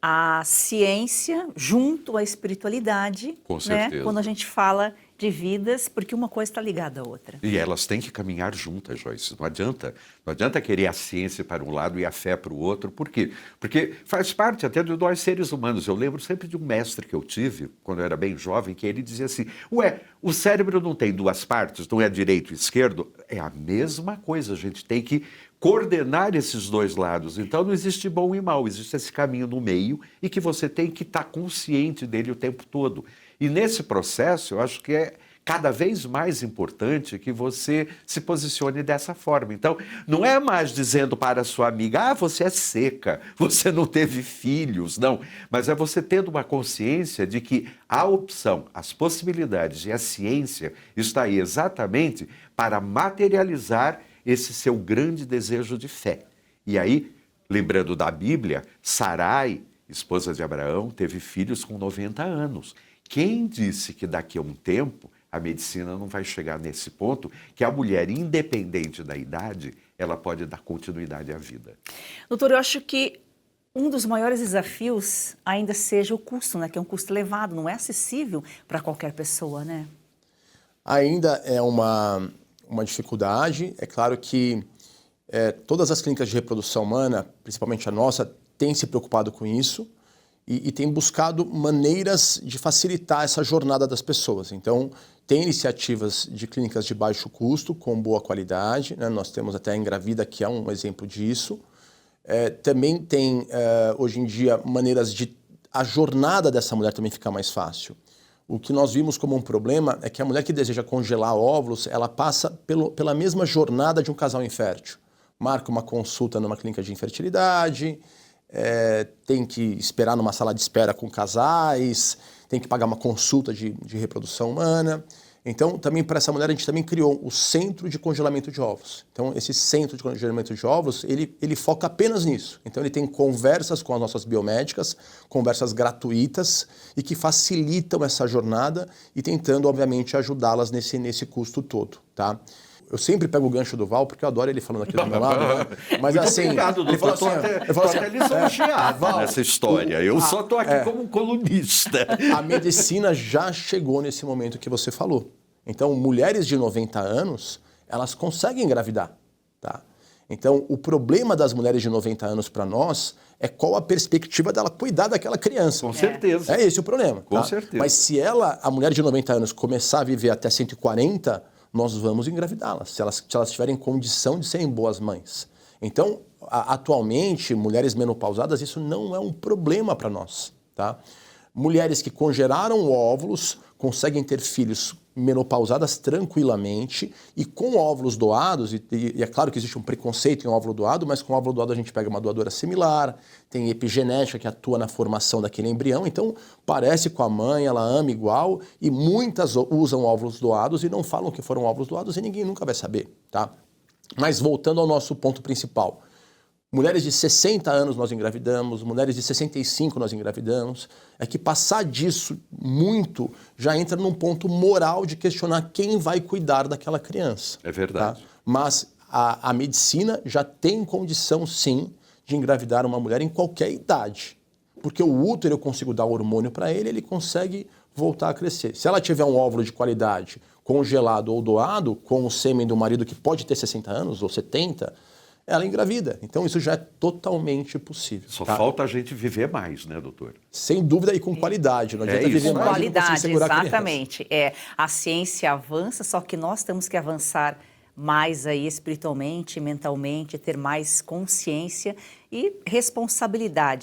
a ciência junto à espiritualidade, Com né? certeza. Quando a gente fala de vidas, porque uma coisa está ligada à outra. E elas têm que caminhar juntas, Joyce. Não adianta querer a ciência para um lado e a fé para o outro. Por quê? Porque faz parte até de nós seres humanos. Eu lembro sempre de um mestre que eu tive, quando eu era bem jovem, que ele dizia assim, ué, o cérebro não tem duas partes, não é direito e esquerdo? É a mesma coisa, a gente tem que coordenar esses dois lados. Então não existe bom e mal, existe esse caminho no meio e que você tem que estar consciente dele o tempo todo. E nesse processo, eu acho que é cada vez mais importante que você se posicione dessa forma. Então, não é mais dizendo para a sua amiga, você é seca, você não teve filhos, não. Mas é você tendo uma consciência de que a opção, as possibilidades e a ciência está aí exatamente para materializar esse seu grande desejo de fé. E aí, lembrando da Bíblia, Sarai, esposa de Abraão, teve filhos com 90 anos. Quem disse que daqui a um tempo a medicina não vai chegar nesse ponto que a mulher, independente da idade, ela pode dar continuidade à vida? Doutor, eu acho que um dos maiores desafios ainda seja o custo, né? Que é um custo elevado, não é acessível para qualquer pessoa, né? Ainda é uma dificuldade. É claro que todas as clínicas de reprodução humana, principalmente a nossa, têm se preocupado com isso e têm buscado maneiras de facilitar essa jornada das pessoas. Então, tem iniciativas de clínicas de baixo custo, com boa qualidade, né? Nós temos até a Engravida, que é um exemplo disso. Também tem, hoje em dia, maneiras de a jornada dessa mulher também ficar mais fácil. O que nós vimos como um problema é que a mulher que deseja congelar óvulos, ela passa pela mesma jornada de um casal infértil. Marca uma consulta numa clínica de infertilidade, tem que esperar numa sala de espera com casais, tem que pagar uma consulta de reprodução humana. Então, também para essa mulher, a gente também criou o Centro de Congelamento de Óvulos. Então, esse Centro de Congelamento de Óvulos, ele foca apenas nisso. Então, ele tem conversas com as nossas biomédicas, conversas gratuitas e que facilitam essa jornada e tentando, obviamente, ajudá-las nesse custo todo, tá? Eu sempre pego o gancho do Val, porque eu adoro ele falando aqui do meu lado, né? Mas muito assim, obrigado, ele falou doutor. assim, Estou até lisonjeado nessa história. Eu só estou aqui como um colunista. A medicina já chegou nesse momento que você falou. Então, mulheres de 90 anos, elas conseguem engravidar, tá? Então, o problema das mulheres de 90 anos para nós é qual a perspectiva dela cuidar daquela criança. Com certeza. É esse o problema. Com tá? certeza. Mas se a mulher de 90 anos, começar a viver até 140, nós vamos engravidá-las, se elas tiverem condição de serem boas mães. Então, atualmente, mulheres menopausadas, isso não é um problema para nós, tá? Mulheres que congelaram óvulos conseguem ter filhos menopausadas tranquilamente e com óvulos doados, e é claro que existe um preconceito em óvulo doado, mas com óvulo doado a gente pega uma doadora similar, tem epigenética que atua na formação daquele embrião, então parece com a mãe, ela ama igual, e muitas usam óvulos doados e não falam que foram óvulos doados e ninguém nunca vai saber, tá? Mas voltando ao nosso ponto principal, mulheres de 60 anos nós engravidamos, mulheres de 65 nós engravidamos. É que passar disso muito já entra num ponto moral de questionar quem vai cuidar daquela criança. É verdade. Tá? Mas a medicina já tem condição, sim, de engravidar uma mulher em qualquer idade. Porque o útero eu consigo dar hormônio para ele consegue voltar a crescer. Se ela tiver um óvulo de qualidade, congelado ou doado, com o sêmen do marido que pode ter 60 anos ou 70, ela engravida. Então isso já é totalmente possível. Só tá? falta a gente viver mais, né, doutor? Sem dúvida e com qualidade. Não adianta isso. viver Com mais e não conseguir qualidade, segurar a criança. exatamente. A ciência avança, só que nós temos que avançar mais aí espiritualmente, mentalmente, ter mais consciência e responsabilidade.